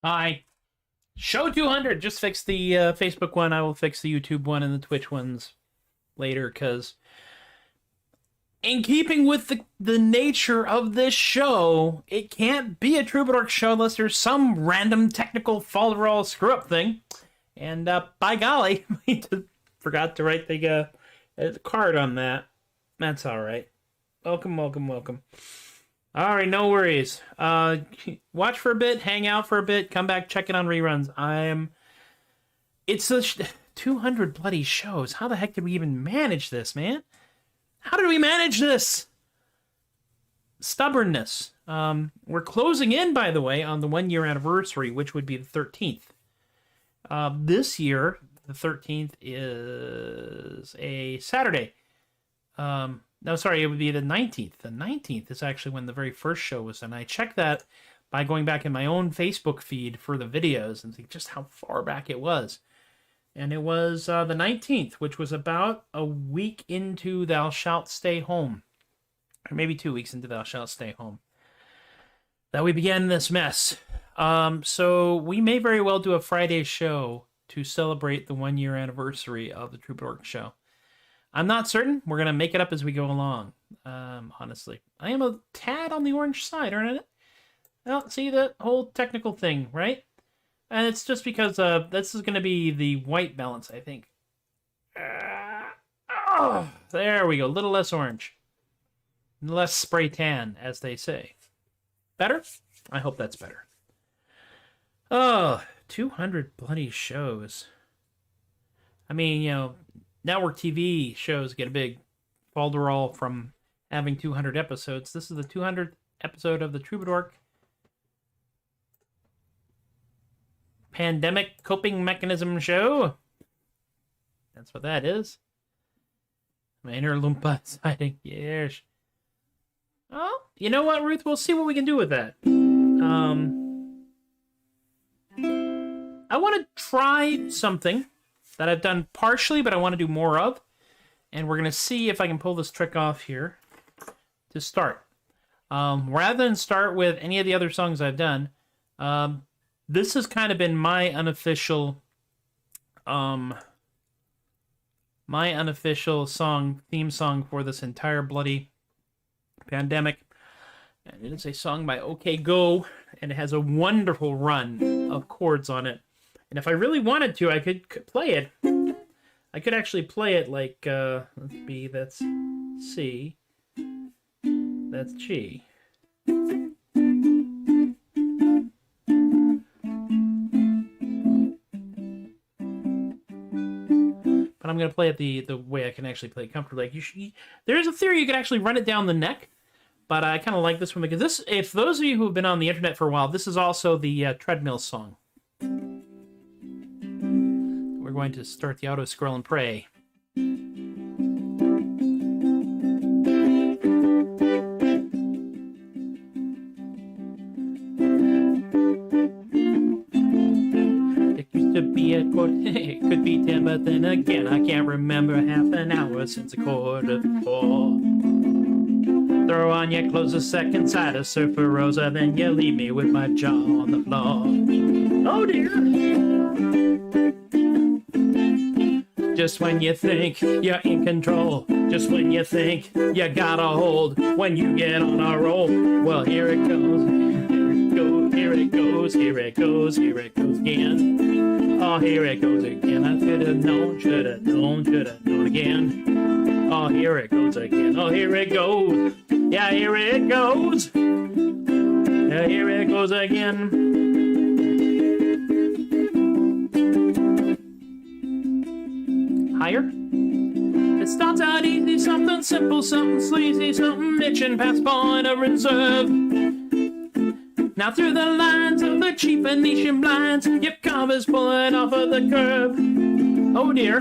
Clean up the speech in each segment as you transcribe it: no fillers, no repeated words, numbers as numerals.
Hi. Show 200. Just fix the Facebook one. I will fix the YouTube one and the Twitch ones later, because in keeping with the nature of this show, it can't be a Troubadork show unless there's some random technical falderall screw-up thing. And by golly, I forgot to write the card on that. That's all right. Welcome, welcome, welcome. All right, no worries. Watch for a bit, hang out for a bit, come back, check it on reruns. It's 200 bloody shows. How the heck did we even manage this, man? How did we manage this? Stubbornness. We're closing in, by the way, on the 1-year anniversary, which would be the 13th. This year, the 13th is a Saturday. No, sorry, it would be the 19th. The 19th is actually when the very first show was done. I checked that by going back in my own Facebook feed for the videos and see just how far back it was. And it was the 19th, which was about a week into Thou Shalt Stay Home. Or maybe 2 weeks into Thou Shalt Stay Home, that we began this mess. So we may very well do a Friday show to celebrate the 1-year anniversary of the Troubadork show. I'm not certain. We're going to make it up as we go along, honestly. I am a tad on the orange side, aren't I? Well, see that whole technical thing, right? And it's just because this is going to be the white balance, I think. Oh, there we go. A little less orange. Less spray tan, as they say. Better? I hope that's better. Oh, 200 bloody shows. I mean, you know, network TV shows get a big falderall from having 200 episodes. This is the 200th episode of the Troubadork Pandemic Coping Mechanism Show. That's what that is. My inner Loompa sighting. Yes. Oh, you know what, Ruth? We'll see what we can do with that. I want to try something that I've done partially, but I want to do more of. And we're going to see if I can pull this trick off here to start. Rather than start with any of the other songs I've done, this has kind of been my unofficial theme song for this entire bloody pandemic. And it is a song by OK Go, and it has a wonderful run of chords on it. And if I really wanted to, I could play it. I could actually play it like, that's C. That's G. But I'm going to play it the way I can actually play it comfortably. Like there's a theory you could actually run it down the neck, but I kind of like this one because this, if those of you who have been on the internet for a while, this is also the treadmill song. We're going to start the auto scroll and pray. It could be 10, but then again, I can't remember half an hour since 3:45. Throw on your clothes a second side of Surfer Rosa, then you leave me with my jaw on the floor. Oh dear! Just when you think you're in control, just when you think you got a hold, when you get on a roll, well, here it goes, here it goes, here it goes, here it goes again. Oh, here it goes again. I should have known, should have known again. Oh, here it goes again. Oh, here it goes. Yeah, here it goes. Yeah, here it goes again. Higher? It starts out easy, something simple, something sleazy, something itching past point of reserve. Now through the lines of the cheap Venetian blinds, your cover's pulling off of the curb. Oh dear.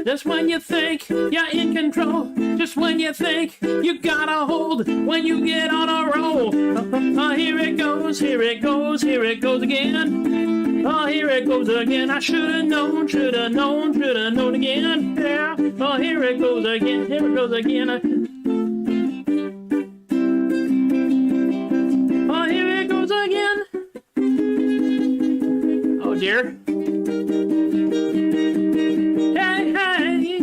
Just when you think you're in control, just when you think you got a hold, when you get on a roll. Oh, here it goes, here it goes, here it goes again. Oh, here it goes again. I should have known, should have known again. Yeah. Oh, here it goes again, here it goes again. Oh, here it goes again. Oh dear. Hey, hey.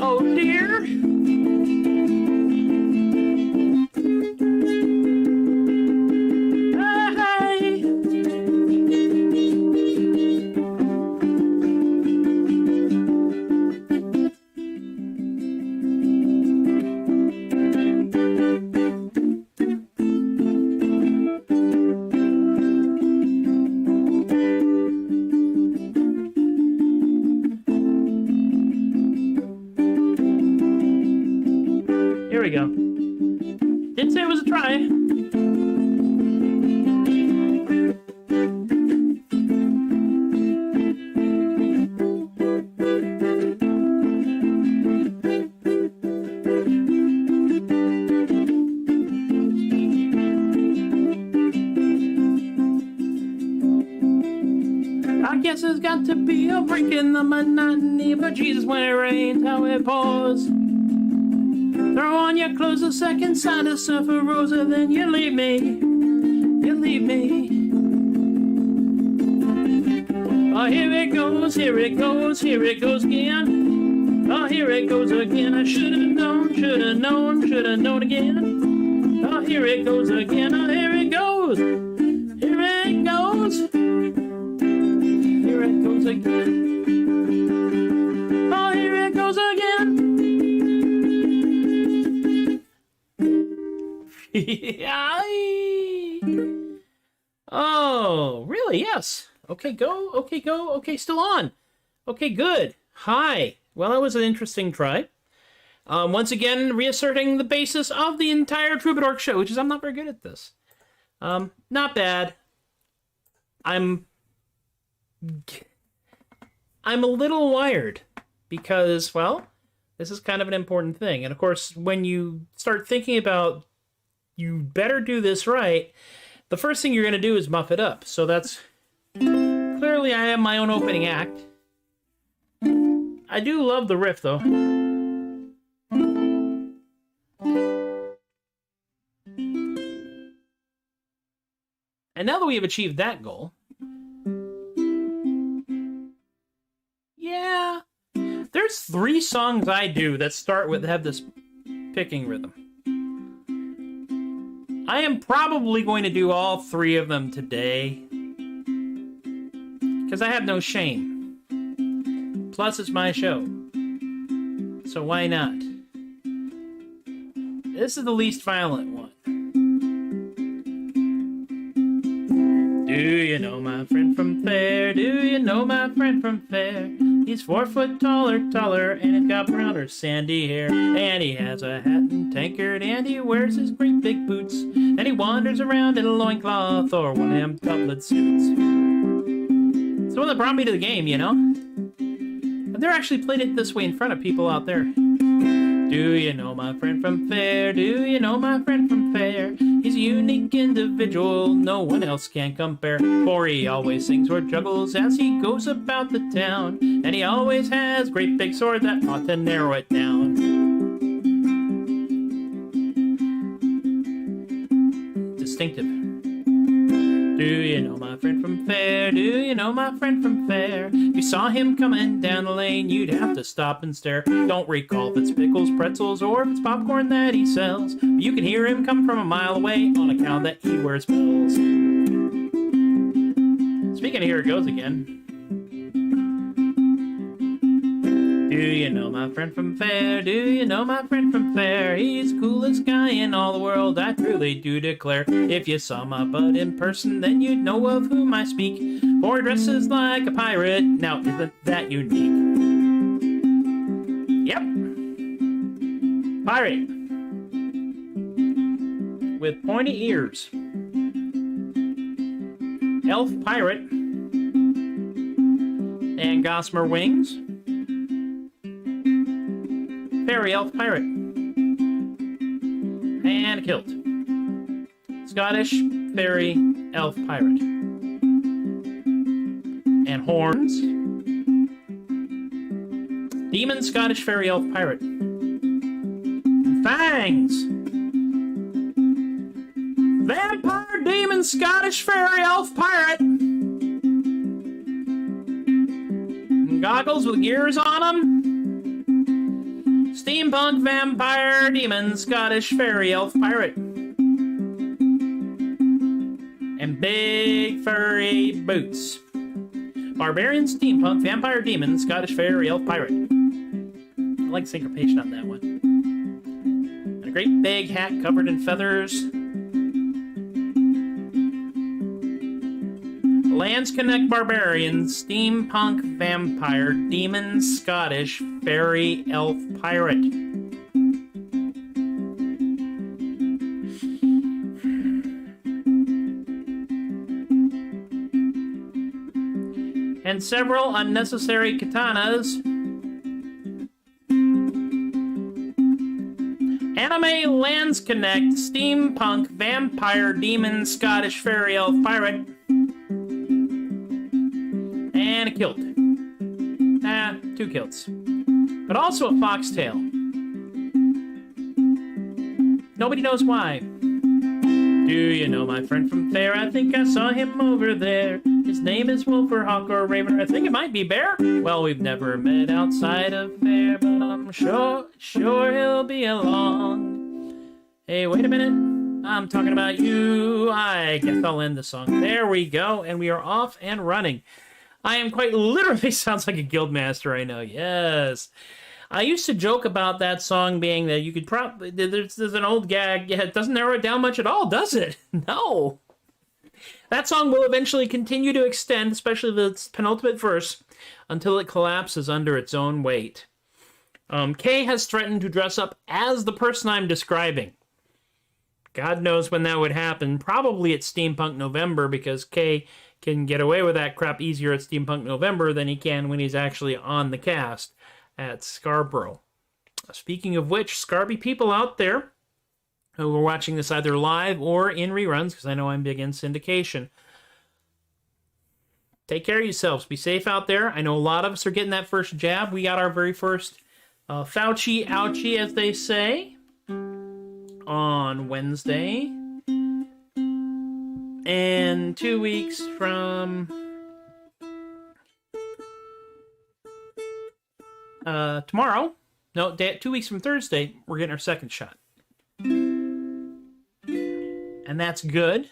Oh dear. Hey, hey. Here we go. Didn't say it was a try. I guess there's got to be a break in the monotony, but Jesus, when it rains, how it pours. Throw on your clothes a second side of Surfer Rosa, then you leave me. You leave me. Oh, here it goes, here it goes, here it goes again. Oh, here it goes again. I should have known again. Oh, here it goes again. Oh, here it goes. Here it goes. Here it goes again. Oh, here it goes again. Oh, really? Yes. Okay, go. Okay, go. Okay, still on. Okay, good. Hi. Well, that was an interesting try. Once again, reasserting the basis of the entire Troubadork show, which is I'm not very good at this. Not bad. I'm a little wired because, well, this is kind of an important thing. And of course, when you start thinking about you better do this right, the first thing you're going to do is muff it up. So that's clearly I am my own opening act. I do love the riff, though. And now that we have achieved that goal, yeah, there's 3 songs I do that have this picking rhythm. I am probably going to do all 3 of them today because I have no shame. Plus, it's my show. So why not? This is the least violent one. Do you know my friend from Fair? Do you know my friend from Fair? He's 4 foot taller, and he's got browner sandy hair. And he has a hat and tankard, and he wears his great big boots. And he wanders around in a loincloth or one of them couplet suits. It's the one that brought me to the game, you know? I've never actually played it this way in front of people out there. Do you know my friend from Fair? Do you know my friend from Fair? He's a unique individual, no one else can compare. For he always sings or juggles as he goes about the town. And he always has great big sword that ought to narrow it down. Distinctive. Do you know my friend from Fair? Do you know my friend from Fair? If you saw him coming down the lane, you'd have to stop and stare. Don't recall if it's pickles, pretzels, or if it's popcorn that he sells. But you can hear him come from a mile away on account that he wears bells. Speaking of here it goes again. Do you know my friend from Fair? Do you know my friend from Fair? He's the coolest guy in all the world, I truly do declare. If you saw my bud in person, then you'd know of whom I speak. For he dresses like a pirate, now isn't that unique? Yep. Pirate. With pointy ears. Elf pirate. And gossamer wings. Fairy elf pirate. And a kilt. Scottish fairy elf pirate. And horns. Demon Scottish fairy elf pirate. And fangs. Vampire demon Scottish fairy elf pirate. And goggles with gears on them. Steampunk vampire demon Scottish fairy elf pirate. And big furry boots. Barbarian steampunk vampire demon Scottish fairy elf pirate. I like syncopation on that one. And a great big hat covered in feathers. Lands Connect Barbarian, Steampunk Vampire, Demon Scottish, Fairy Elf Pirate. And several unnecessary katanas. Anime Lands Connect, Steampunk Vampire, Demon Scottish, Fairy Elf Pirate. And a kilt. 2 kilts. But also a foxtail. Nobody knows why. Do you know my friend from Fair? I think I saw him over there. His name is Wolf or Hawk or Raven. I think it might be Bear. Well, we've never met outside of Fair, but I'm sure he'll be along. Hey, wait a minute. I'm talking about you. I guess I'll end the song. There we go, and we are off and running. I am quite literally sounds like a guildmaster, I know. Yes. I used to joke about that song being that you could probably... There's an old gag. Yeah, it doesn't narrow it down much at all, does it? No. That song will eventually continue to extend, especially the penultimate verse, until it collapses under its own weight. Kay has threatened to dress up as the person I'm describing. God knows when that would happen. Probably at Steampunk November, because Kay can get away with that crap easier at Steampunk November than he can when he's actually on the cast at Scarborough. Speaking of which, Scarby people out there who are watching this either live or in reruns, because I know I'm big in syndication, take care of yourselves. Be safe out there. I know a lot of us are getting that first jab. We got our very first Fauci ouchie, as they say, on Wednesday. And 2 weeks from tomorrow, 2 weeks from Thursday, we're getting our second shot. And that's good.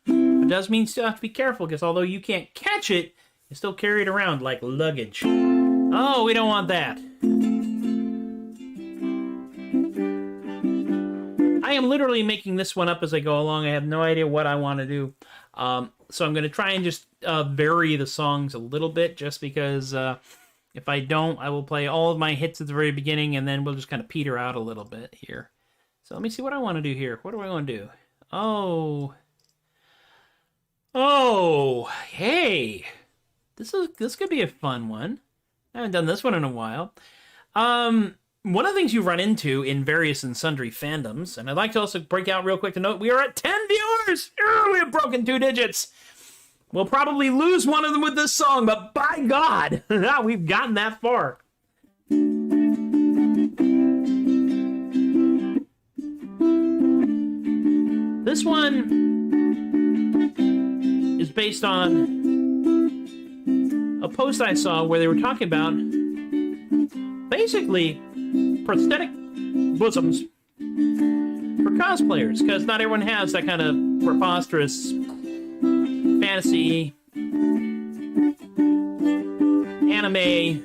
It does mean you still have to be careful, because although you can't catch it, you still carry it around like luggage. Oh, we don't want that. am literally making this one up as I go along. I have no idea what I want to do. So I'm going to try and just vary the songs a little bit, just because if I don't, I will play all of my hits at the very beginning, and then we'll just kind of peter out a little bit here. So let me see what I want to do here. What do I want to do? Oh, hey, this could be a fun one. I haven't done this one in a while. One of the things you run into in various and sundry fandoms, and I'd like to also break out real quick to note, we are at 10 viewers! We have broken 2 digits! We'll probably lose one of them with this song, but by God, we've gotten that far. This one is based on a post I saw where they were talking about basically prosthetic bosoms for cosplayers, because not everyone has that kind of preposterous fantasy anime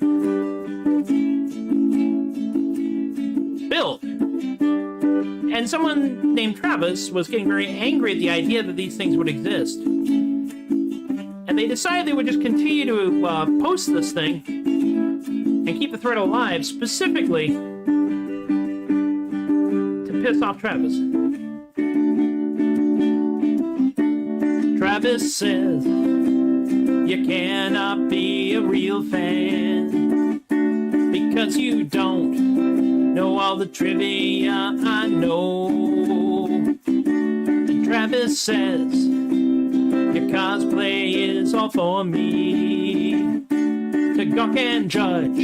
build. And someone named Travis was getting very angry at the idea that these things would exist. And they decided they would just continue to post this thing and keep the thread alive, specifically to piss off Travis. Travis says you cannot be a real fan because you don't know all the trivia I know. And Travis says your cosplay is all for me to gawk and judge.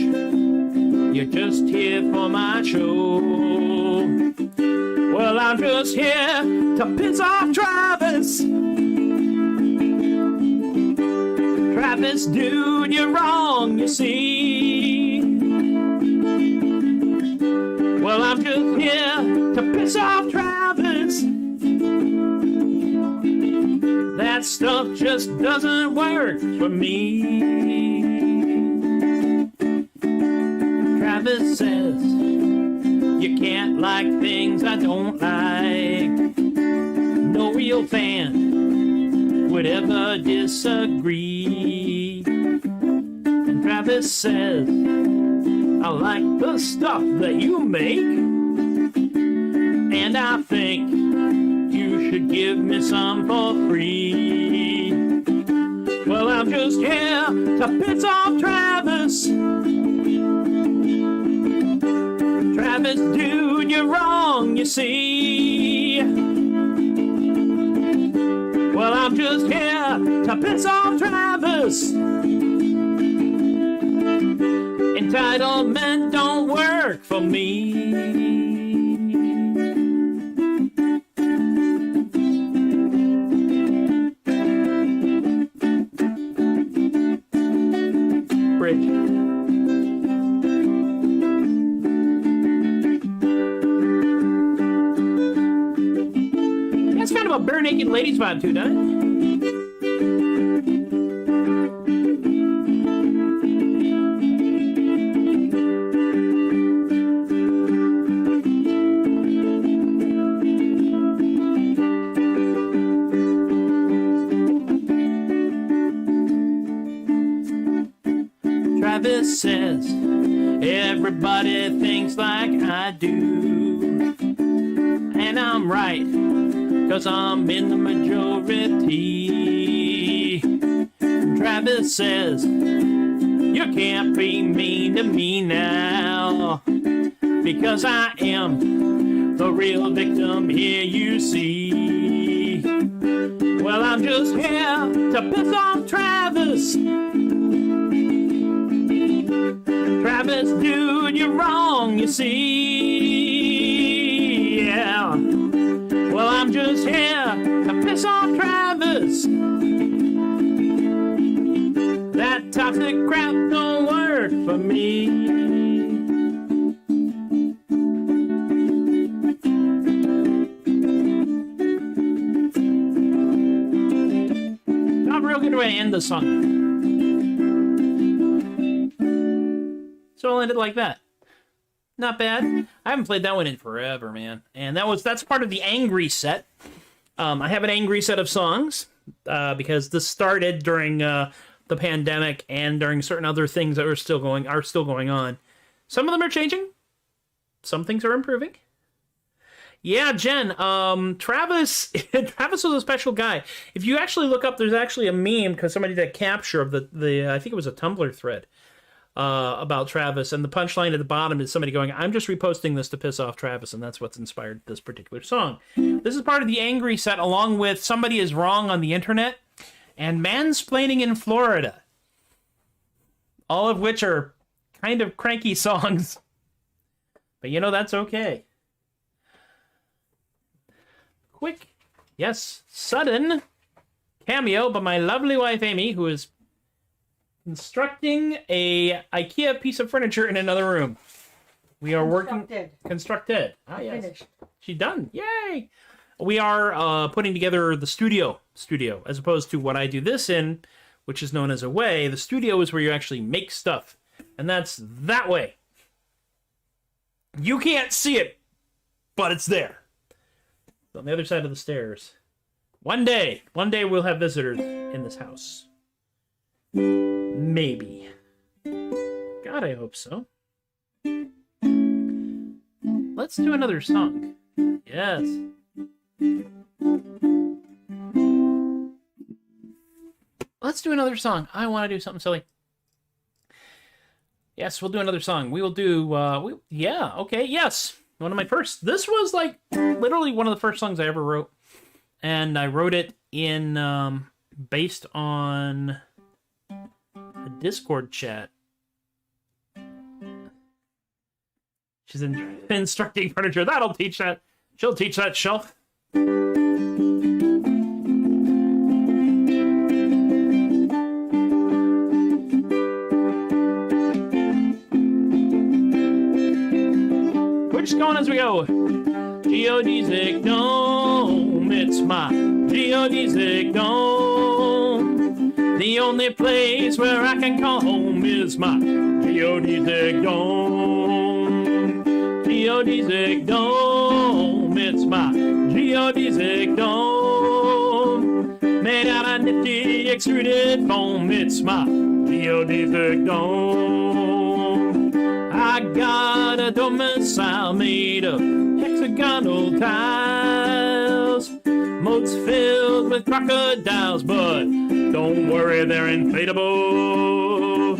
You're just here for my show. Well, I'm just here to piss off Travis. Travis, dude, you're wrong, you see. Well, I'm just here to piss off Travis. That stuff just doesn't work for me. Travis says you can't like things I don't like. No real fan would ever disagree. And Travis says I like the stuff that you make, and I think you should give me some for free. Well, I'm just here to piss off Travis. Travis, dude, you're wrong, you see. Well, I'm just here to piss off Travis. Entitlement don't work for me. Bridge. That's kind of a bare naked ladies vibe too, doesn't it? Travis says everybody thinks like I do, and I'm right, 'cause I'm in the majority. Travis says you can't be mean to me now, because I am the real victim here, you see. Well, I'm just here to piss off Travis. Travis, dude, you're wrong, you see. Yeah. Well, I'm just here to piss off Travis. That toxic crap don't work for me. Not real good way to end the song. So I'll end it like that. not bad. I haven't played that one in forever, man. And that's part of the angry set. I have an angry set of songs because this started during the pandemic and during certain other things that are still going on. Some of them are changing. Some things are improving. Yeah, Jen. Travis. Travis was a special guy. If you actually look up, there's actually a meme because somebody did a capture of the I think it was a Tumblr thread about Travis, and the punchline at the bottom is somebody going, "I'm just reposting this to piss off Travis," and that's what's inspired this particular song. This is part of the angry set, along with "Somebody Is Wrong on the Internet" and "Mansplaining in Florida," all of which are kind of cranky songs, but that's okay. Quick, yes, sudden cameo by my lovely wife Amy, who is constructing a IKEA piece of furniture in another room. We are constructed. Ah, yes. Finished. She's done. Yay! We are putting together the studio, as opposed to what I do this in, which is known as a way. The studio is where you actually make stuff, and that's that way. You can't see it, but it's there. On the other side of the stairs. One day we'll have visitors in this house. Maybe. God, I hope so. Let's do another song. Yes. Let's do another song. I want to do something silly. Yes, we'll do another song. We will do, yeah, okay, yes. One of my first. This was like literally one of the first songs I ever wrote, and I wrote it in based on a Discord chat. She's instructing furniture. That'll teach that. She'll teach that shelf. We're just going as we go. Geodesic dome, it's my geodesic dome. The only place where I can call home is my geodesic dome. Geodesic dome, it's my geodesic dome. Made out of nifty extruded foam, it's my geodesic dome. I got a domicile made of hexagonal tiles, moats filled with crocodiles, but don't worry, they're inflatable.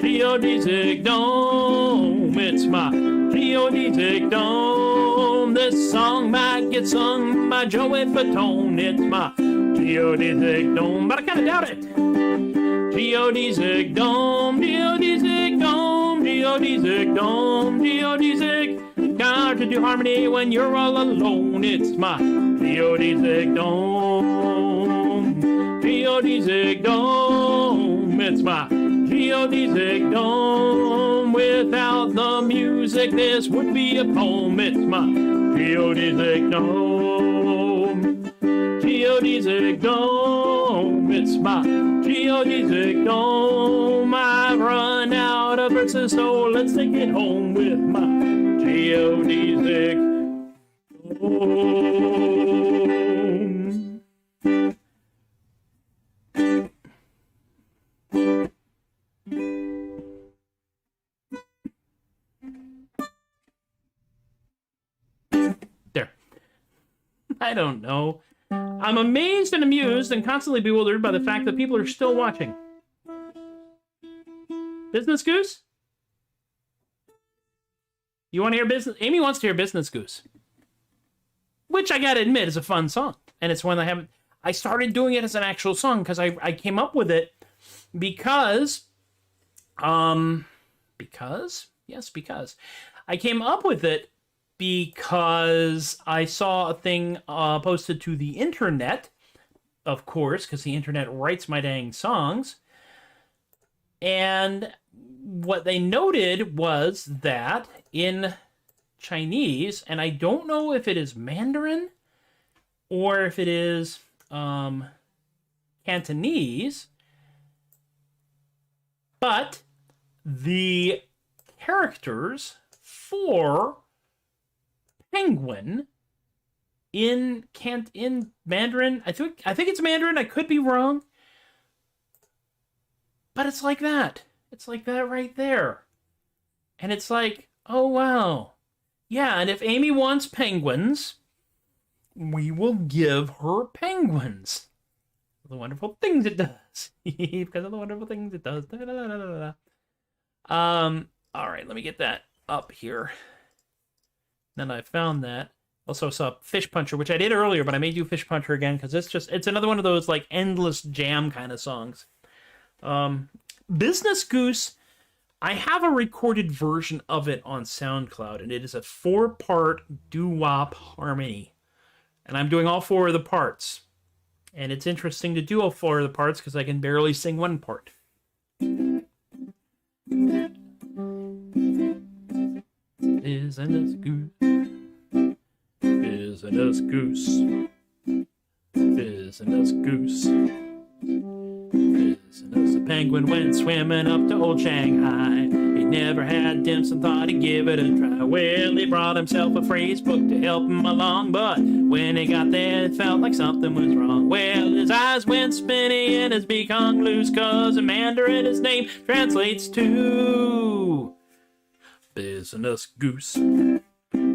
Geodesic dome, it's my geodesic dome. This song might get sung by Joey Fatone. It's my geodesic dome, but I kinda doubt it. Geodesic dome, geodesic dome, geodesic dome, geodesic. Hard to do harmony when you're all alone. It's my geodesic dome, geodesic dome. It's my geodesic dome. Without the music, this would be a poem. It's my geodesic dome, geodesic dome. It's my geodesic dome. I've run out of verses, so let's take it home with my geodesic dome. There. I don't know. I'm amazed and amused and constantly bewildered by the fact that people are still watching. Business Goose? You want to hear Business? Amy wants to hear Business Goose. Which I gotta admit is a fun song. And it's one I started doing it as an actual song because I came up with it because I came up with it because I saw a thing posted to the internet, of course, because the internet writes my dang songs. And what they noted was that in Chinese, and I don't know if it is Mandarin or if it is Cantonese, but the characters for penguin in Mandarin. I think it's Mandarin. I could be wrong. But it's like that. It's like that right there. And it's like, oh wow. Yeah, and if Amy wants penguins, we will give her penguins. The wonderful things it does. Because of the wonderful things it does. Da, da, da, da, da. All right, let me get that up here. Then I found that. Also saw Fish Puncher, which I did earlier, but I may do Fish Puncher again because it's another one of those like endless jam kind of songs. Business Goose, I have a recorded version of it on SoundCloud, and it is a 4-part doo-wop harmony. And I'm doing all 4 of the parts. And it's interesting to do all 4 of the parts because I can barely sing one part. Business Goose. Business Goose. Business Goose. Business. A penguin went swimming up to old Shanghai. He never had dim sum, thought he'd give it a try. Well, he brought himself a phrase book to help him along, but when he got there, it felt like something was wrong. Well, his eyes went spinny and his beak hung loose, 'cause in Mandarin his name translates to Business Goose.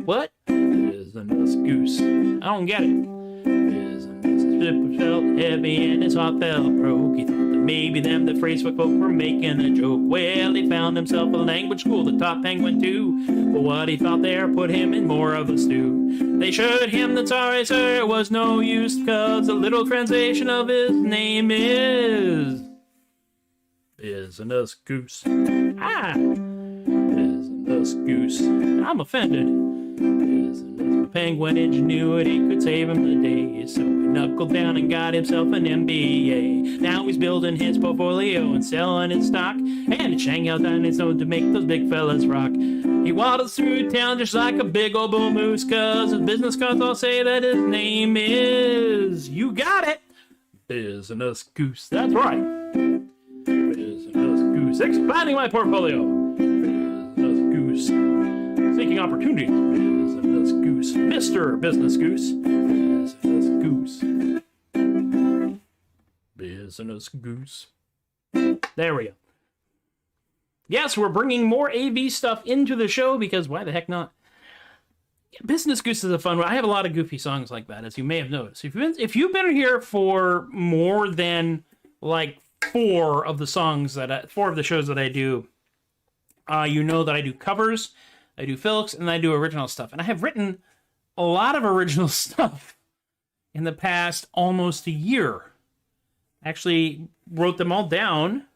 What? Business Goose. I don't get it. Business ship felt heavy and his heart felt broke. He thought that maybe them, the phrase folk were making a joke. Well, he found himself a language school that taught penguin too. But what he thought there put him in more of a stew. They assured him that sorry, sir, it was no use, 'cause the literal translation of his name is Business Goose. Business Goose. I'm offended. Business penguin ingenuity could save him the day, so he knuckled down and got himself an MBA. Now he's building his portfolio and selling his stock, and in Shanghai down his own to make those big fellas rock. He waddles through town just like a big old bull moose, 'cause his business cards all say that his name is, you got it, Business Goose. That's right. Business Goose. Expanding my portfolio. Business Goose. Seeking opportunity. Business Goose. Mr. Business Goose. Business Goose. Business Goose. There we go. Yes, we're bringing more AV stuff into the show because why the heck not? Business Goose is a fun one. I have a lot of goofy songs like that, as you may have noticed. If you've been here for more than like 4 of the shows that I do, you know that I do covers, I do filks, and I do original stuff. And I have written a lot of original stuff in the past almost a year. Actually wrote them all down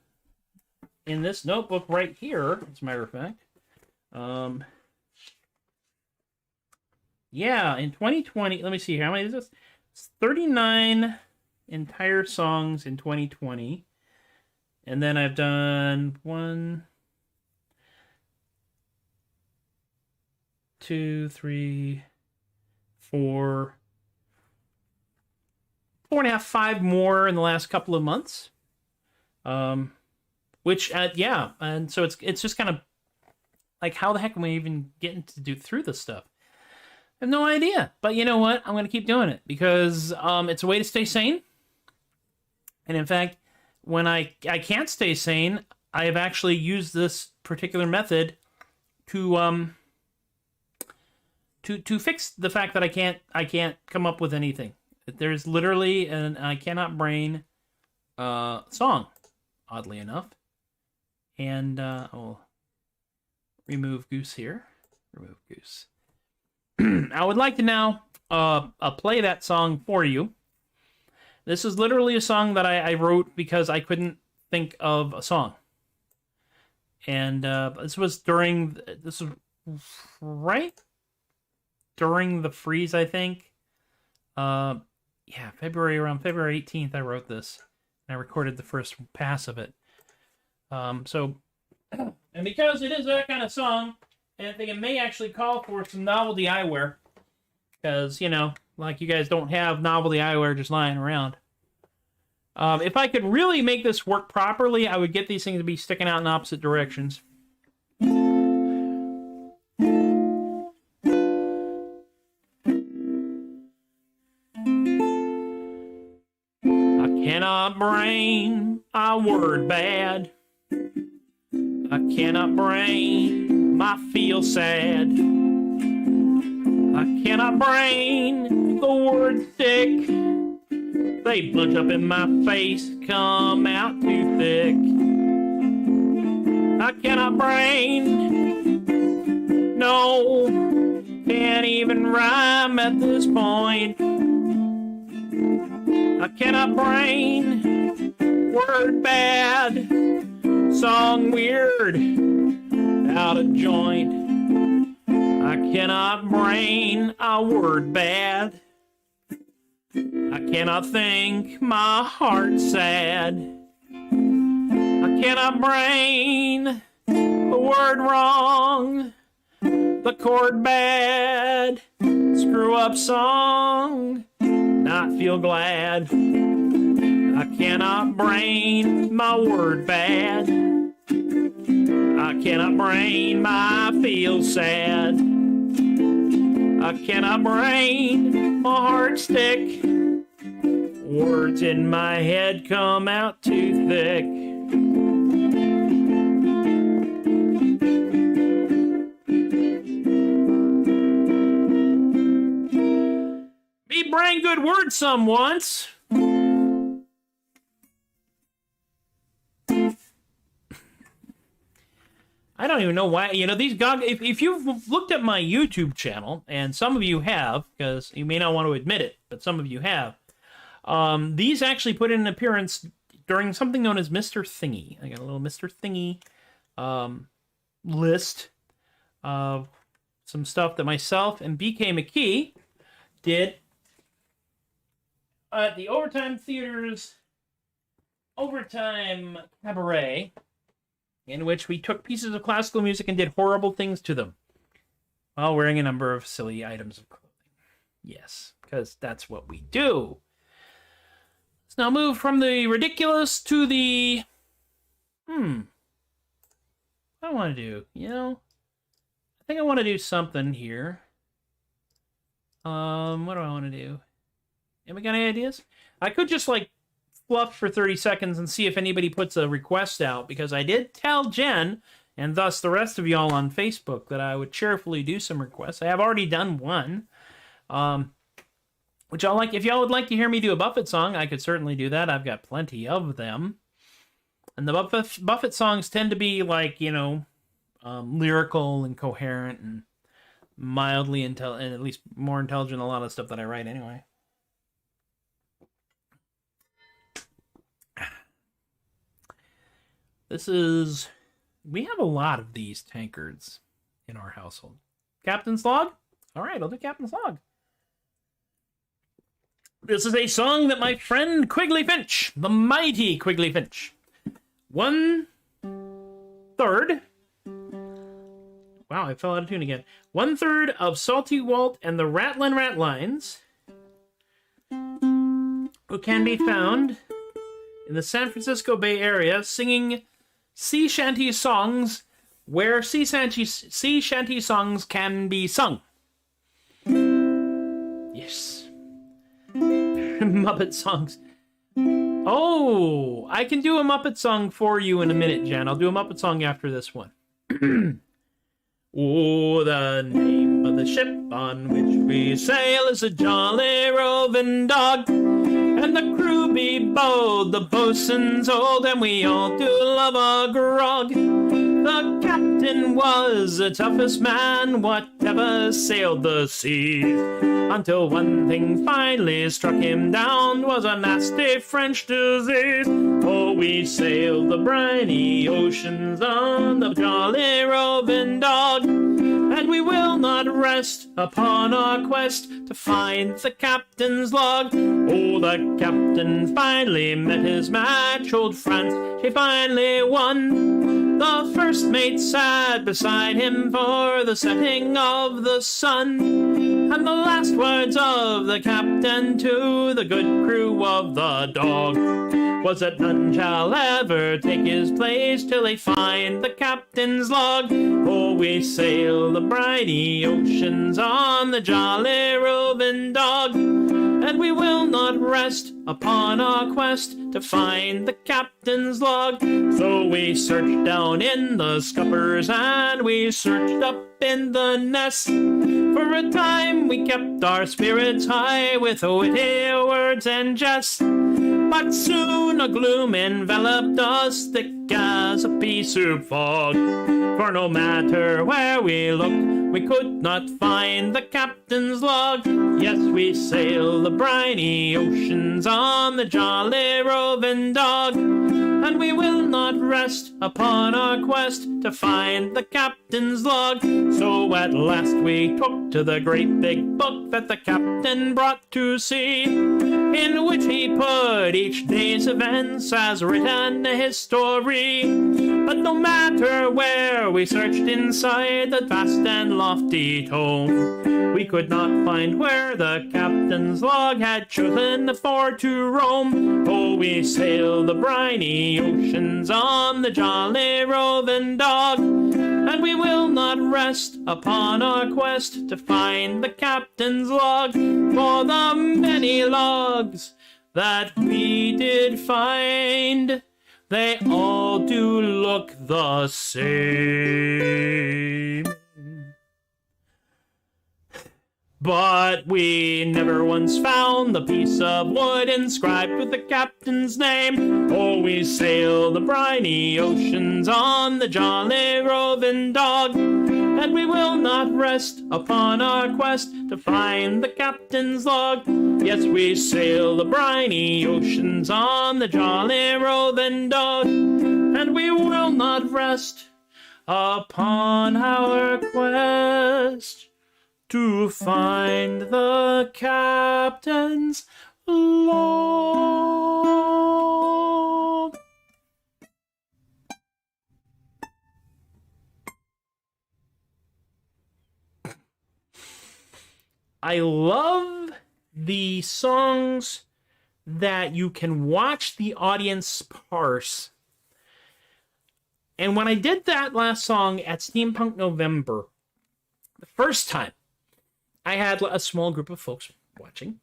in this notebook right here, as a matter of fact. Yeah, in 2020, let me see here. How many is this? It's 39 entire songs in 2020. And then I've done 1, 2, 3, 4, 4.5, 5 more in the last couple of months. Yeah, and so it's just kind of like, how the heck am I even getting to do through this stuff? I have no idea, but you know what? I'm going to keep doing it because it's a way to stay sane. And in fact, when I can't stay sane, I have actually used this particular method to fix the fact that I can't come up with anything. There's literally an I cannot brain song, oddly enough. And I'll remove Goose here. Remove Goose. I would like to now play that song for you. This is literally a song that I wrote because I couldn't think of a song. And this was right during the freeze, I think. Around February 18th, I wrote this. And I recorded the first pass of it. And because it is that kind of song, and I think it may actually call for some novelty eyewear. Because, like you guys don't have novelty eyewear just lying around. If I could really make this work properly, I would get these things to be sticking out in opposite directions. cannot brain a word bad. I cannot brain my feel sad. I cannot brain the word thick. They bunch up in my face, come out too thick. I cannot brain, no, can't even rhyme at this point. I cannot brain, word bad, song weird, out of joint. I cannot brain a word bad. I cannot think my heart sad. I cannot brain a word wrong. The chord bad, screw up song, not feel glad. I cannot brain my word bad. I cannot brain my feel sad. I cannot brain my heart stick. Words in my head come out too thick. Me brain good word some once. I don't even know why, you know, these goggles, if you've looked at my YouTube channel, and some of you have, because you may not want to admit it, but some of you have, these actually put in an appearance during something known as Mr. Thingy. I got a little Mr. Thingy list of some stuff that myself and BK McKee did at the Overtime Theater's Overtime Cabaret, in which we took pieces of classical music and did horrible things to them while wearing a number of silly items of clothing. Yes, because that's what we do. Let's now move from the ridiculous to the... What do I want to do? You know, I think I want to do something here. What do I want to do? Have we got any ideas? I could just, like, fluff for 30 seconds and see if anybody puts a request out, because I did tell Jen, and thus the rest of y'all on Facebook, that I would cheerfully do some requests. I have already done one, which I'll like. If y'all would like to hear me do a Buffett song, I could certainly do that. I've got plenty of them. And the Buffett songs tend to be, like, you know, lyrical and coherent and mildly and at least more intelligent than a lot of stuff that I write anyway. We have a lot of these tankards in our household. Captain's Log? All right, I'll do Captain's Log. This is a song that my friend Quigley Finch, the mighty Quigley Finch, 1/3. Wow, I fell out of tune again. 1/3 of Salty Walt and the Ratlin' Ratlines, who can be found in the San Francisco Bay Area singing sea shanty songs where sea shanty songs can be sung. Yes. Muppet songs. Oh, I can do a Muppet song for you in a minute, Jen. I'll do a Muppet song after this one. Oh, the name of the ship on which we sail is a Jolly Roving Dog. And the crew be bold, the boatswain's old, and we all do love a grog. The captain was the toughest man whatever sailed the seas, until one thing finally struck him down, was a nasty French disease. Oh, we sailed the briny oceans on the Jolly Roving Dog, and we will not rest upon our quest to find the captain's log. Oh, the captain finally met his match, old France, she finally won. The first mate sat beside him for the setting of the sun, and the last words of the captain to the good crew of the Dog was that none shall ever take his place till they find the captain's log. Oh, we sail the briny oceans on the Jolly Roving Dog, and we will not rest upon our quest to find the captain's log. So we searched down in the scuppers and we searched up in the nest. For a time we kept our spirits high with witty words and jest. But soon a gloom enveloped us, thick as a pea soup fog. For no matter where we looked, we could not find the captain's log. Yes, we sail the briny oceans on the jolly roving dog, and we will not rest upon our quest to find the captain's log. So at last we took to the great big book that the captain brought to sea, in which he put each day's events as written history. But no matter where we searched inside the vast and lofty tome, we could not find where the captain's log had chosen for to roam. Oh, we sail the briny oceans on the jolly roving dog, and we will not rest upon our quest to find the captain's log. For the many logs that we did find, they all do look the same. But we never once found the piece of wood inscribed with the captain's name. Oh, we sail the briny oceans on the jolly roving dog, and we will not rest upon our quest to find the captain's log. Yes, we sail the briny oceans on the jolly roving dog, and we will not rest upon our quest to find the captain's log. I love the songs that you can watch the audience parse. And when I did that last song at Steampunk November, the first time, I had a small group of folks watching,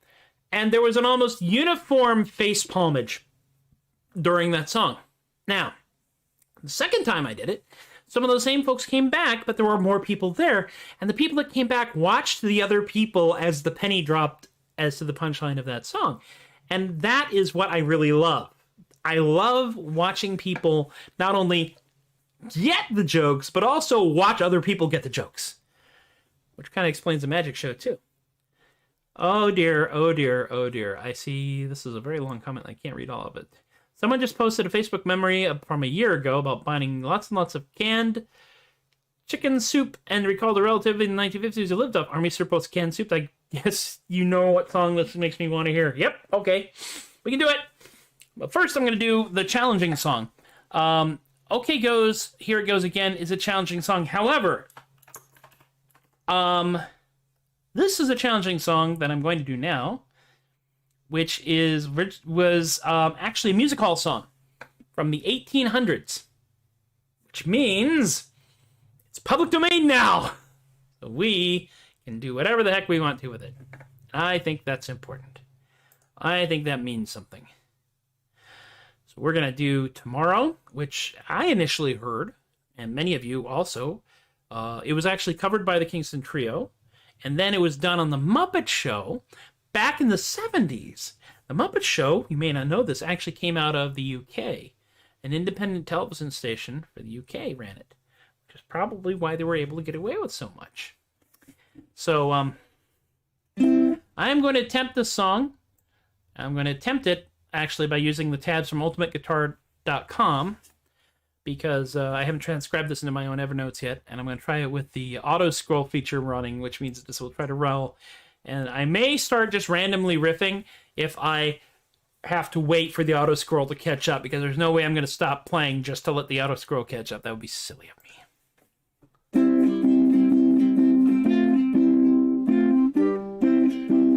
and there was an almost uniform face palmage during that song. Now, the second time I did it, some of those same folks came back, but there were more people there, and the people that came back watched the other people as the penny dropped as to the punchline of that song. And that is what I really love. I love watching people not only get the jokes, but also watch other people get the jokes, which kind of explains the magic show, too. Oh, dear, oh, dear, oh, dear. I see this is a very long comment. I can't read all of it. Someone just posted a Facebook memory from a year ago about buying lots and lots of canned chicken soup and recalled a relative in the 1950s who lived off Army surplus canned soup. I guess you know what song this makes me want to hear. Yep, okay. We can do it. But first, I'm going to do the challenging song. Okay Goes, Here It Goes Again is a challenging song. However, this is a challenging song that I'm going to do now, which was actually a music hall song from the 1800s, which means it's public domain now. So we can do whatever the heck we want to with it. I think that's important. I think that means something. So we're going to do Tomorrow, which I initially heard, and many of you also. It was actually covered by the Kingston Trio, and then it was done on The Muppet Show back in the 70s. The Muppet Show, you may not know this, actually came out of the UK. An independent television station for the UK ran it, which is probably why they were able to get away with so much. So, I am going to attempt this song. I'm going to attempt it, actually, by using the tabs from ultimateguitar.com, because I haven't transcribed this into my own Evernotes yet, and I'm going to try it with the auto-scroll feature running, which means this will try to roll. And I may start just randomly riffing if I have to wait for the auto-scroll to catch up, because there's no way I'm going to stop playing just to let the auto-scroll catch up. That would be silly of me.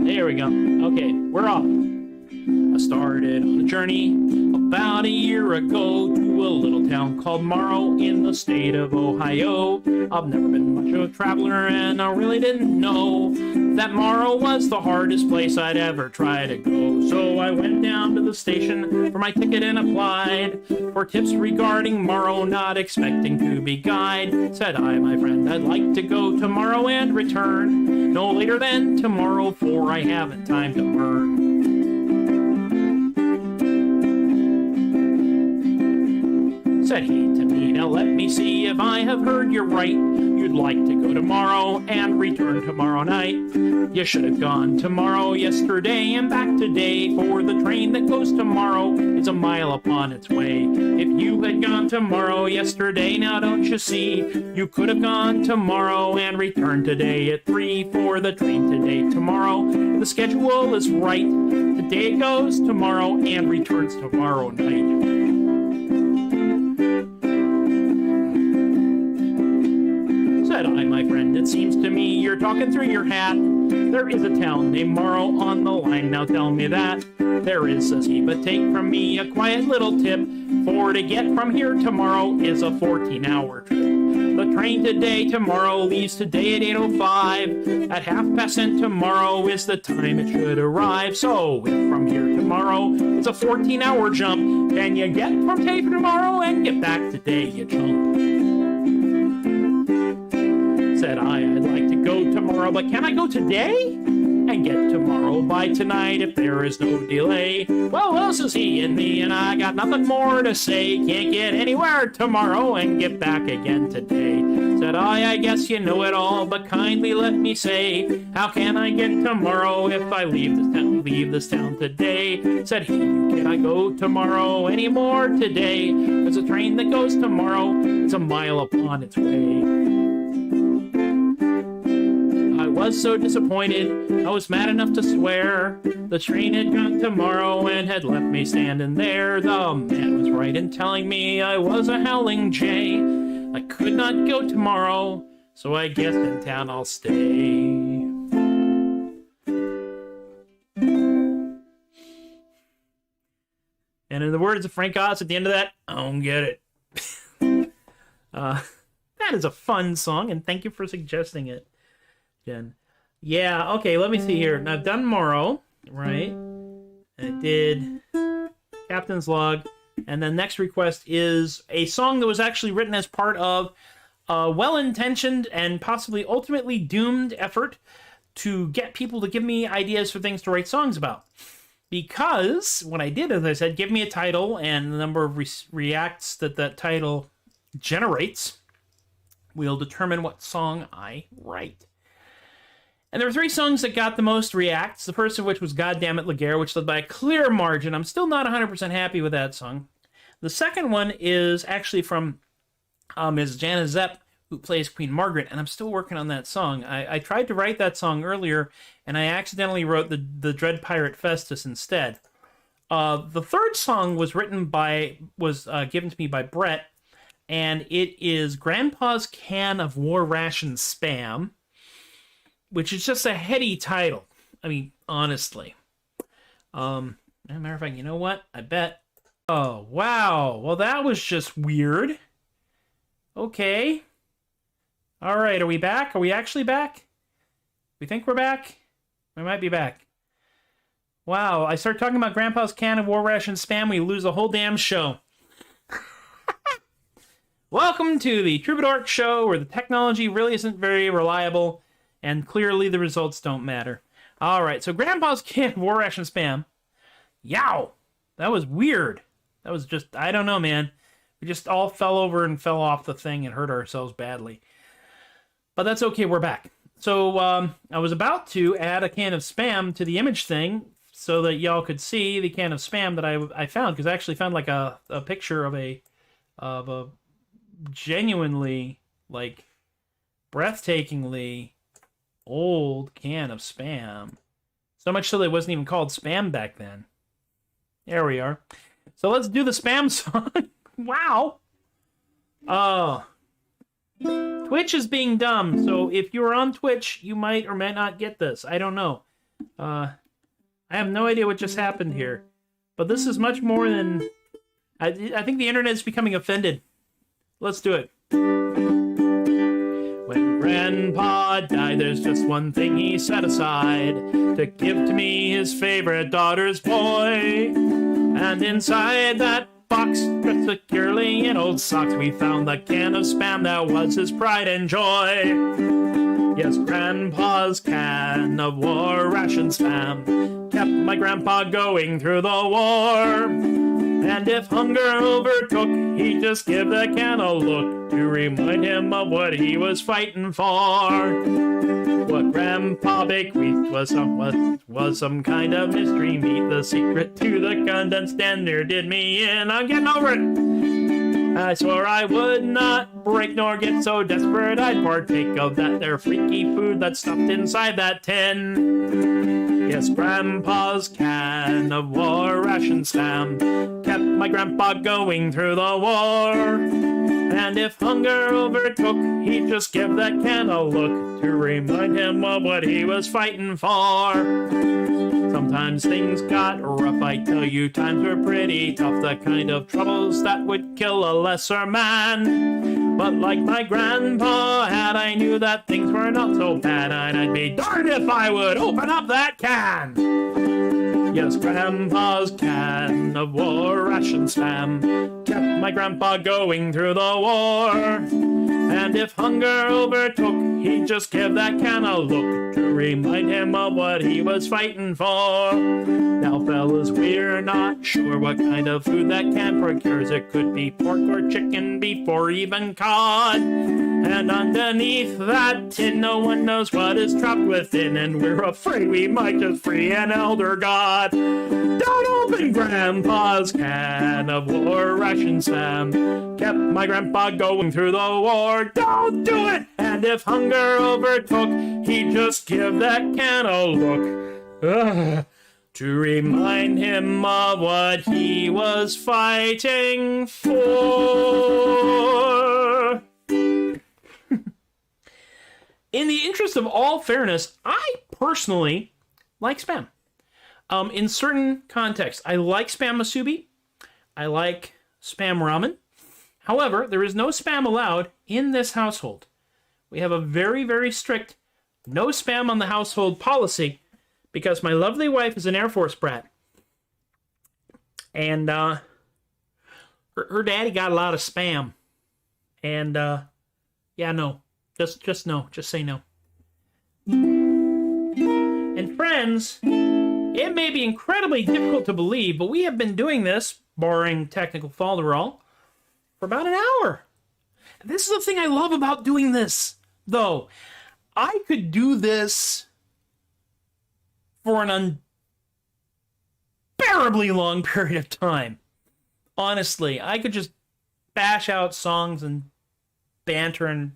There we go. Okay, we're off. A started on a journey about a year ago to a little town called Morrow in the state of Ohio. I've never been much of a traveler, and I really didn't know that Morrow was the hardest place I'd ever try to go. So I went down to the station for my ticket and applied for tips regarding Morrow, not expecting to be guide. Said I, my friend, I'd like to go tomorrow and return no later than tomorrow, for I haven't time to burn. Said he to me, now let me see if I have heard you right. You'd like to go tomorrow and return tomorrow night. You should have gone tomorrow yesterday and back today, for the train that goes tomorrow is a mile upon its way. If you had gone tomorrow yesterday, now don't you see, you could have gone tomorrow and returned today at 3, for the train today tomorrow. The schedule is right. Today it goes tomorrow and returns tomorrow night. Said I, my friend, it seems to me you're talking through your hat. There is a town named Morrow on the line, now tell me that. There is, says he, but take from me a quiet little tip, for to get from here tomorrow is a 14-hour trip. The train today tomorrow leaves today at 8:05. At 10:30 tomorrow is the time it should arrive. So if from here tomorrow it's a 14-hour jump, can you get from today tomorrow and get back today, you chump? Said I, I'd like to go tomorrow, but can I go today? And get tomorrow by tonight if there is no delay. Well, says he and me, and I got nothing more to say. Can't get anywhere tomorrow and get back again today. Said I guess you know it all, but kindly let me say, how can I get tomorrow if I leave this town today? Said he, can I go tomorrow anymore today? There's a train that goes tomorrow, it's a mile upon its way. I was so disappointed, I was mad enough to swear. The train had gone tomorrow and had left me standing there. The man was right in telling me I was a howling jay. I could not go tomorrow, so I guess in town I'll stay. And in the words of Frank Oz at the end of that, I don't get it. That is a fun song, and thank you for suggesting it, Jen. Yeah, okay, let me see here. Now, I've done Morrow, right? And I did Captain's Log. And the next request is a song that was actually written as part of a well-intentioned and possibly ultimately doomed effort to get people to give me ideas for things to write songs about. Because what I did, as I said, give me a title and the number of reacts that that title generates will determine what song I write. And there were 3 songs that got the most reacts, the first of which was Goddammit Laguerre, which led by a clear margin. I'm still not 100% happy with that song. The second one is actually from Ms. Jana Zepp, who plays Queen Margaret, and I'm still working on that song. I tried to write that song earlier, and I accidentally wrote the Dread Pirate Festus instead. The third song was given to me by Brett, and it is Grandpa's Can of War Ration Spam, which is just a heady title. I mean, honestly. As a matter of fact, you know what? I bet. Oh, wow. Well, that was just weird. Okay. All right, are we back? Are we actually back? We think we're back? We might be back. Wow, I start talking about Grandpa's Can of War Ration Spam, we lose the whole damn show. Welcome to the Troubadork show, where the technology really isn't very reliable, and clearly the results don't matter. All right, so Grandpa's Can of War Ration Spam. Yow! That was weird. That was just, I don't know, man. We just all fell over and fell off the thing and hurt ourselves badly. But that's okay, we're back. So I was about to add a can of Spam to the image thing so that y'all could see the can of Spam that I found, because I actually found like a picture of a genuinely, like, breathtakingly old can of Spam. So much so that it wasn't even called Spam back then. There we are. So let's do the Spam song. Wow. Oh. Twitch is being dumb, so if you're on Twitch, you might or might not get this. I don't know. I have no idea what just happened here. But this is much more than... I think the internet is becoming offended. Let's do it. When Grandpa died, there's just one thing he set aside, to give to me his favorite daughter's boy. And inside that box, dressed securely in old socks, we found the can of Spam that was his pride and joy. Yes, Grandpa's can of war ration Spam kept my grandpa going through the war. And if hunger overtook, he'd just give the can a look to remind him of what he was fighting for. What Grandpa bequeathed was some kind of mystery meat, the secret to the condensed standard did me in. I'm getting over it. I swore I would not break nor get so desperate I'd partake of that there freaky food that's stuffed inside that tin. Yes, Grandpa's can of war ration Spam kept my grandpa going through the war. And if hunger overtook, he'd just give that can a look to remind him of what he was fighting for. Sometimes things got rough, I tell you, times were pretty tough, the kind of troubles that would kill a lesser man. But like my grandpa had, I knew that things were not so bad, and I'd be darned if I would open up that can. Yes, Grandpa's can of war ration Spam kept my grandpa going through the war. And if hunger overtook, he'd just give that can a look to remind him of what he was fighting for. Now, fellas, we're not sure what kind of food that can procures. It could be pork or chicken, beef, or even cod. And underneath that tin, no one knows what is trapped within, and we're afraid we might just free an elder god. Don't open Grandpa's can of war ration Spam kept my grandpa going through the war. Don't do it! And if hunger overtook, he'd just give that can a look to remind him of what he was fighting for. In the interest of all fairness, I personally like Spam. In certain contexts, I like Spam musubi. I like Spam ramen. However, there is no Spam allowed in this household. We have a very, very strict no Spam on the household policy because my lovely wife is an Air Force brat. And her daddy got a lot of Spam. And, yeah, no. Just no. Just say no. And friends, it may be incredibly difficult to believe, but we have been doing this, barring technical falderall, for about an hour. This is the thing I love about doing this, though. I could do this for an unbearably long period of time. Honestly, I could just bash out songs and banter and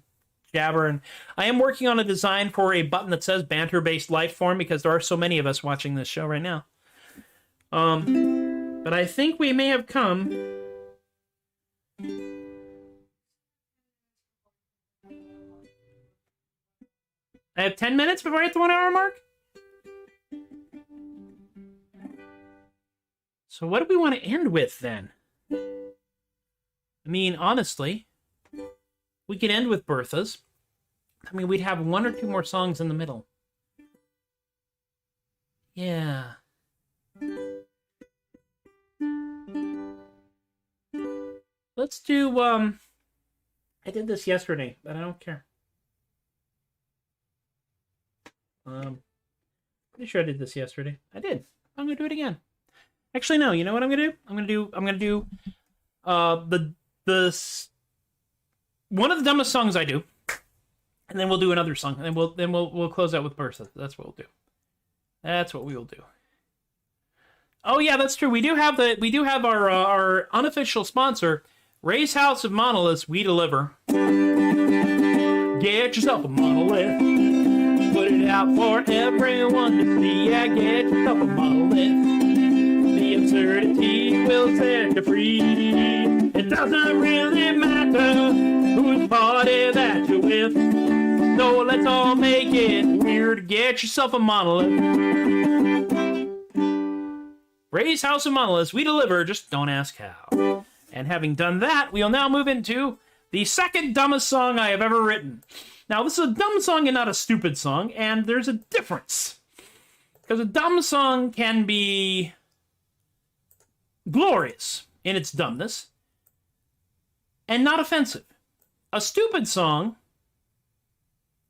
jabber, and I am working on a design for a button that says banter-based life form because there are so many of us watching this show right now. But I think we may have come I have 10 minutes before I hit the 1 hour mark? So what do we want to end with then? I mean, honestly, we could end with Bertha's. I mean, we'd have 1 or 2 more songs in the middle. Yeah. Let's do, I did this yesterday, but I don't care. Pretty sure I did this yesterday. I did. I'm gonna do it again. Actually, no. You know what I'm gonna do? I'm gonna do the one of the dumbest songs I do, and then we'll do another song, and then we'll close out with Bertha. That's what we'll do. That's what we will do. Oh yeah, that's true. We do have our unofficial sponsor, Ray's House of Monoliths. We deliver. Get yourself a monolith. Put it out for everyone to see. Yeah, get yourself a monolith. The absurdity will set you free. It doesn't really matter whose party that you're with. So let's all make it weird. Get yourself a monolith. Ray's House of Monoliths, we deliver, just don't ask how. And having done that, we'll now move into the second dumbest song I have ever written. Now, this is a dumb song and not a stupid song, and there's a difference. Because a dumb song can be glorious in its dumbness and not offensive. A stupid song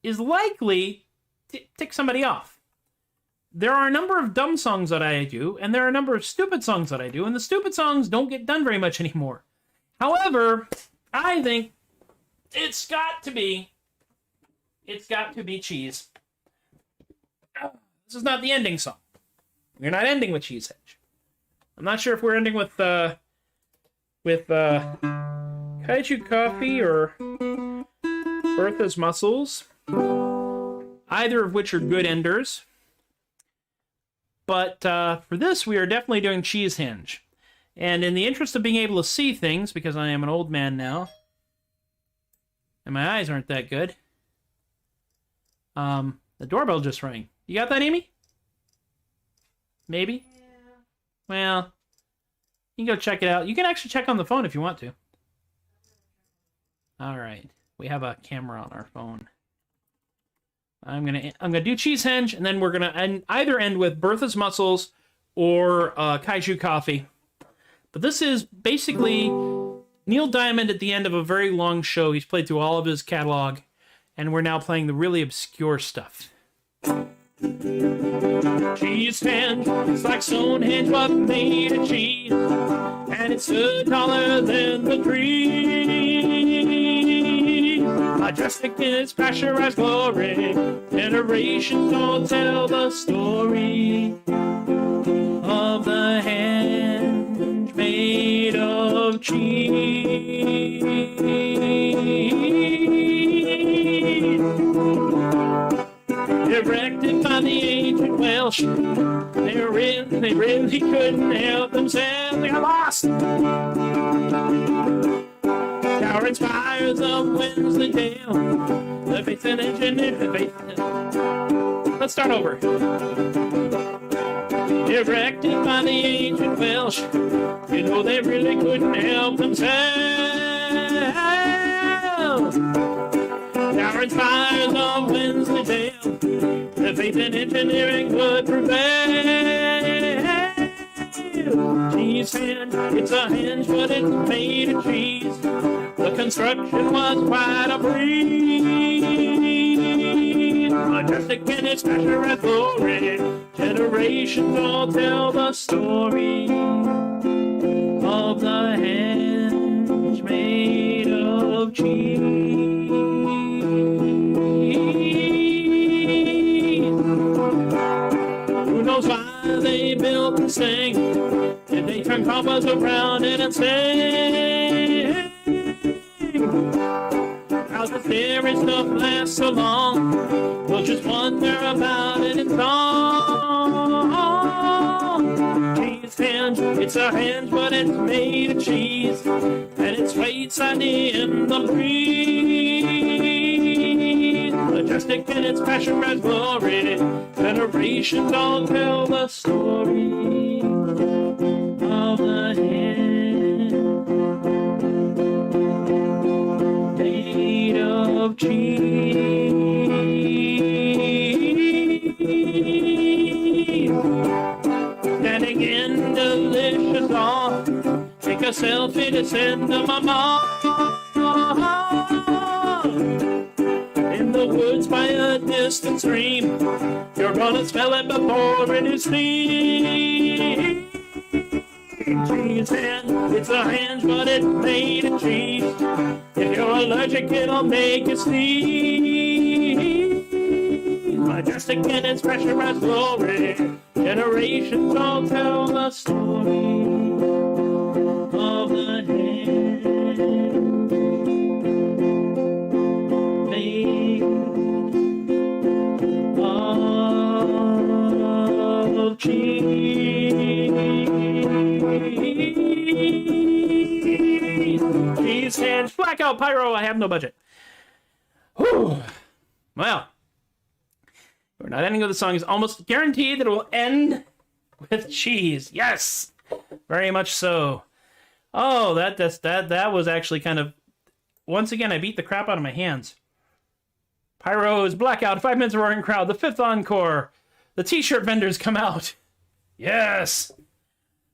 is likely to tick somebody off. There are a number of dumb songs that I do, and there are a number of stupid songs that I do, and the stupid songs don't get done very much anymore. However, I think it's got to be Cheese. This is not the ending song. We're not ending with Cheesehenge. I'm not sure if we're ending with Kaiju Coffee or Bertha's Muscles. Either of which are good enders. But for this, we are definitely doing Cheesehenge. And in the interest of being able to see things, because I am an old man now, and my eyes aren't that good, the doorbell just rang. You got that, Amy? Maybe? Yeah. Well, you can go check it out. You can actually check on the phone if you want to. All right. We have a camera on our phone. I'm gonna do Cheesehenge, and then we're gonna either end with Bertha's Muscles or Kaiju Coffee. But this is basically Neil Diamond at the end of a very long show. He's played through all of his catalog, and we're now playing the really obscure stuff. Cheesehenge, it's like Stonehenge but made of cheese, and it's taller than the tree. Majestic in its pasteurized glory, generations all tell the story of the henge made of cheese. Erected by the ancient Welsh, they really couldn't help themselves. They got lost. Towering spires of Wensleydale, the faith and engineer, Let's start over. Erected by the ancient Welsh, you know they really couldn't help themselves. Towering spires of Wensleydale, the faith in engineering would prevail. Cheesehenge, it's a henge, but it's made of cheese. The construction was quite a breeze. Majestic in its pasteurized glory, generations all tell the story of the henge made of cheese. Who knows why they built this thing? Did they turn compass around and sing? How does theory stuff last so long? We'll just wonder about it in song. Cheesehenge, it's a henge, but it's made of cheese, and its weight's in the breeze. Majestic in its pasteurized glory, generations all tell the story of the henge made of cheese. Standing in delicious awe, take a selfie to send to my mom. In the woods by a distant stream, you're gonna smell it before it is seen. Cheesehenge, it's a henge, but it's made of cheese. If you're allergic, it'll make you sneeze. Majestic in its pressurized glory, generations all tell the story of the henge made of cheese. Cheesehenge, blackout pyro, I have no budget. Whew. Well, we're not ending with the song. It's almost guaranteed that it will end with cheese. Yes, very much so. Oh, that was actually kind of. Once again, I beat the crap out of my hands. Pyros, blackout, 5 minutes of roaring crowd, the 5th encore. The t-shirt vendors come out. Yes.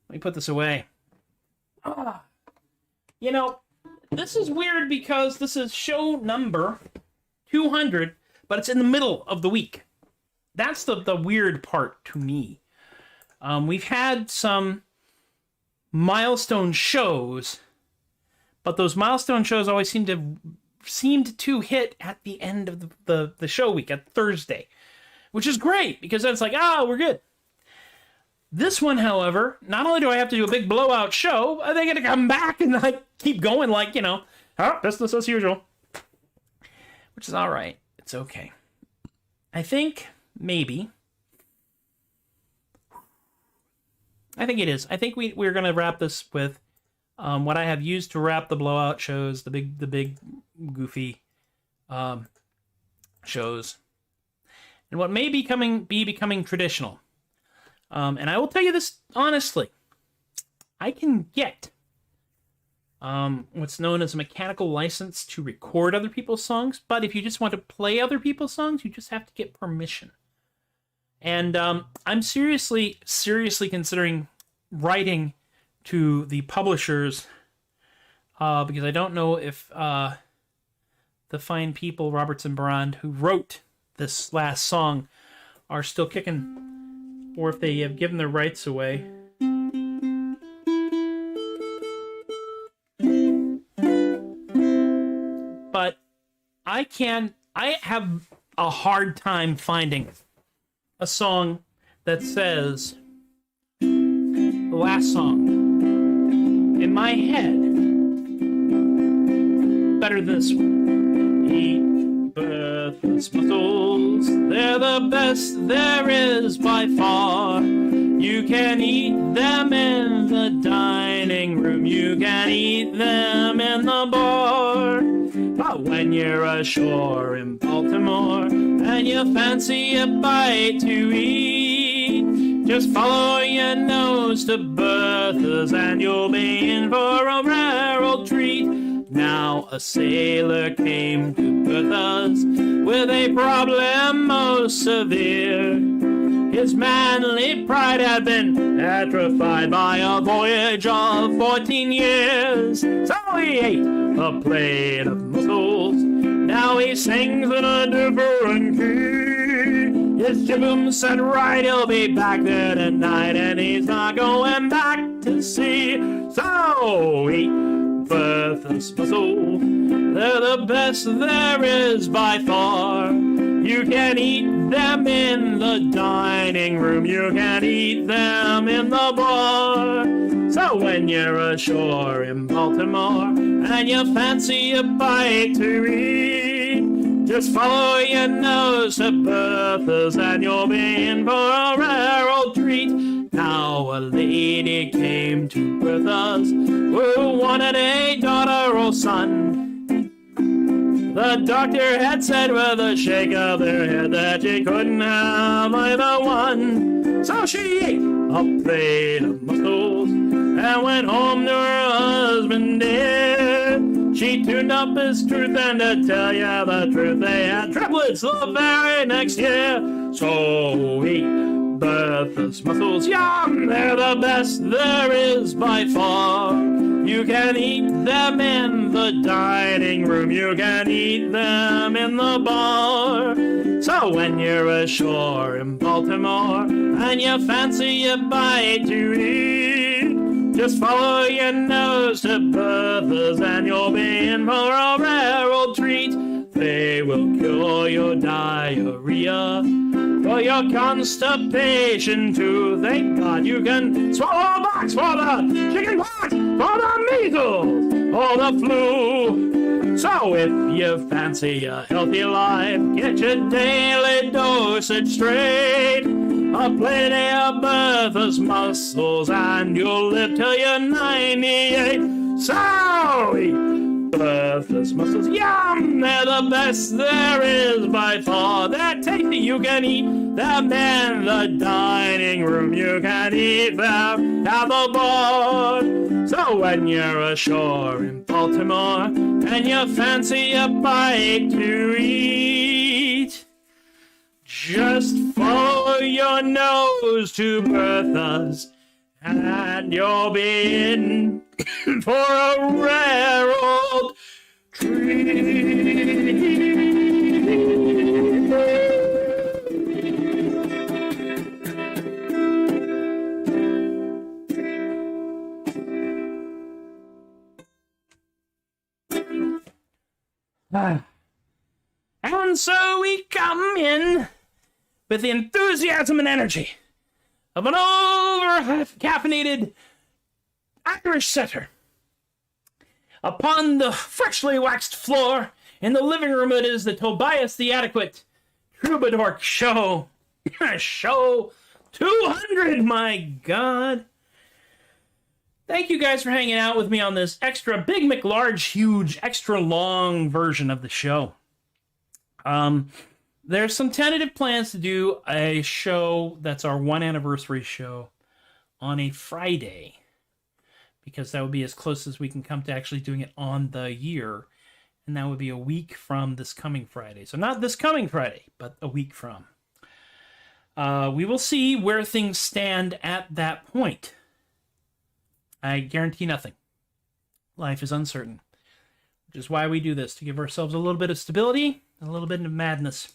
Let me put this away. You know, this is weird because this is show number 200, but it's in the middle of the week. That's the weird part to me. We've had some milestone shows, but those milestone shows always seemed to hit at the end of the show week, at Thursday, which is great because then it's like, we're good. This one, however, not only do I have to do a big blowout show, they get to come back and like keep going like, business as usual, which is all right. It's okay. I think maybe. I think it is. I think we're going to wrap this with what I have used to wrap the blowout shows, the big goofy shows, and what may be becoming traditional. And I will tell you this honestly, I can get what's known as a mechanical license to record other people's songs, but if you just want to play other people's songs, you just have to get permission. And I'm seriously considering writing to the publishers because I don't know if the fine people, Roberts and Brand, who wrote this last song, are still kicking, or if they have given their rights away. But I have a hard time finding a song that says the last song in my head better than this one. Eat breathless mussels, they're the best there is by far. You can eat them in the dining room, you can eat them in the bar. But when you're ashore in Baltimore and you fancy a bite to eat, just follow your nose to Bertha's and you'll be in for a rare old treat. Now a sailor came to Bertha's with a problem most severe. His manly pride had been atrophied by a voyage of 14 years. So he ate a plate of mussels. Now he sings in a different key. His jibboom said right, he'll be back there tonight, and he's not going back to sea. So eat Bertha's mussel, they're the best there is by far. You can eat them in the dining room, you can eat them in the bar. So when you're ashore in Baltimore and you fancy a bite to eat, just follow your nose to Bertha's and you'll be in for a rare old treat. Now a lady came to Bertha's who wanted a daughter or son. The doctor had said with a shake of their head that she couldn't have either one. So she ate a plate of mussels and went home to her husband dear. She tuned up his truth, and to tell you the truth, they had triplets the very next year. So eat Bertha's mussels, yum, they're the best there is by far. You can eat them in the dining room, you can eat them in the bar. So when you're ashore in Baltimore and you fancy a bite to eat, just follow your nose to Bertha's and you'll be in for a rare old treat. They will cure your diarrhea, for your constipation too. Thank God you can swallow a box for the chicken pox, for the measles, or the flu. So if you fancy a healthy life, get your daily dosage straight. A plate of Bertha's mussels and you'll live till you're 98. So eat Bertha's mussels. Yum! They're the best there is by far. They're tasty, you can eat them in the dining room. You can eat them at the board. So when you're ashore in Baltimore and you fancy a bite to eat, just follow your nose to Bertha's and you'll be in for a rare old treat. And so we come in with the enthusiasm and energy of an over-caffeinated Irish setter upon the freshly waxed floor in the living room. It is the Tobias the Adequate Troubadork show. Show 200, my God. Thank you guys for hanging out with me on this extra big McLarge huge extra long version of the show. There's some tentative plans to do a show that's our 1 anniversary show on a Friday, because that would be as close as we can come to actually doing it on the year, and that would be a week from this coming Friday. So not this coming Friday, but a week from. We will see where things stand at that point. I guarantee nothing. Life is uncertain, which is why we do this, to give ourselves a little bit of stability and a little bit of madness.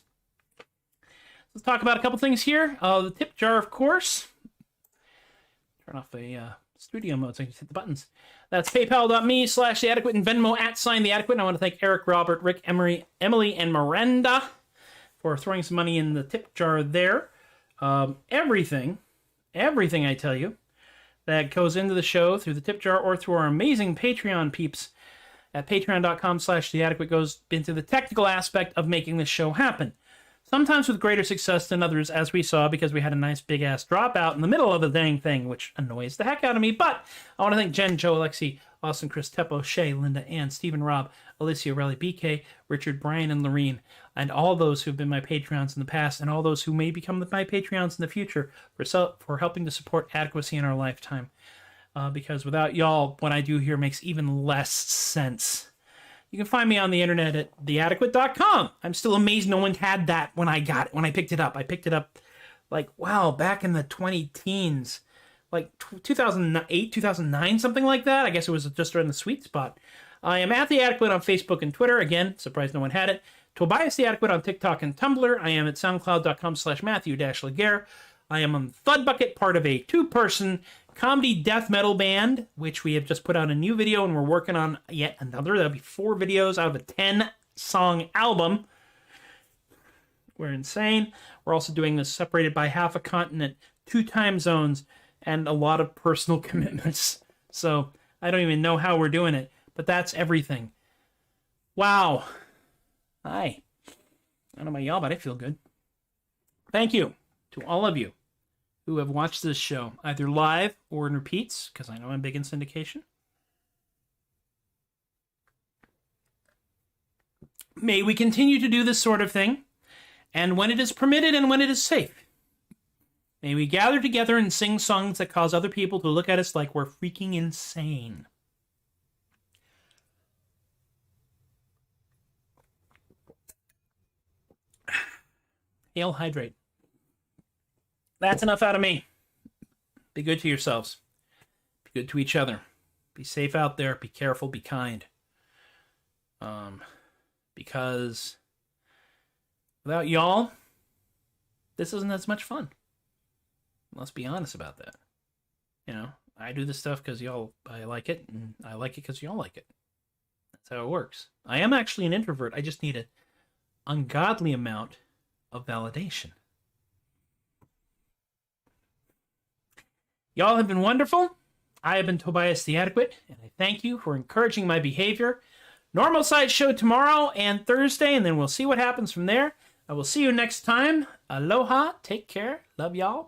Let's talk about a couple things here. The tip jar, of course. Turn off the studio mode so I can hit the buttons. That's paypal.me/theadequate and Venmo @theadequate. And I want to thank Eric, Robert, Rick, Emily, and Miranda for throwing some money in the tip jar there. Everything I tell you that goes into the show through the tip jar or through our amazing Patreon peeps at patreon.com/theadequate goes into the technical aspect of making this show happen. Sometimes with greater success than others, as we saw, because we had a nice big-ass dropout in the middle of the dang thing, which annoys the heck out of me. But I want to thank Jen, Joe, Alexi, Austin, Chris, Teppo, Shay, Linda, Ann, Stephen, Rob, Alicia, Relly, BK, Richard, Brian, and Lorene, and all those who've been my Patreons in the past, and all those who may become my Patreons in the future for helping to support adequacy in our lifetime. Because without y'all, what I do here makes even less sense. You can find me on the internet at theadequate.com. I'm still amazed no one had that when I picked it up. I picked it up, back in the 20-teens. 2008, 2009, something like that. I guess it was just around the sweet spot. I am at The Adequate on Facebook and Twitter. Again, surprised no one had it. Tobias The Adequate on TikTok and Tumblr. I am at soundcloud.com/Matthew-Laguerre. I am on THUD Bukiit, part of a 2-person comedy death metal band, which we have just put out a new video, and we're working on yet another. That'll be 4 videos out of a 10-song album. We're insane. We're also doing this separated by half a continent, 2 time zones, and a lot of personal commitments. So I don't even know how we're doing it, but that's everything. Wow. Hi. I don't know about y'all, but I feel good. Thank you to all of you who have watched this show, either live or in repeats, because I know I'm big in syndication. May we continue to do this sort of thing, and when it is permitted and when it is safe, may we gather together and sing songs that cause other people to look at us like we're freaking insane. Hail, hydrate. That's enough out of me. Be good to yourselves. Be good to each other. Be safe out there. Be careful. Be kind. Because without y'all, this isn't as much fun. Let's be honest about that. You know, I do this stuff because I like it, and I like it because y'all like it. That's how it works. I am actually an introvert. I just need an ungodly amount of validation. Y'all have been wonderful. I have been Tobias the Adequate, and I thank you for encouraging my behavior. Normal size show tomorrow and Thursday, and then we'll see what happens from there. I will see you next time. Aloha. Take care. Love y'all.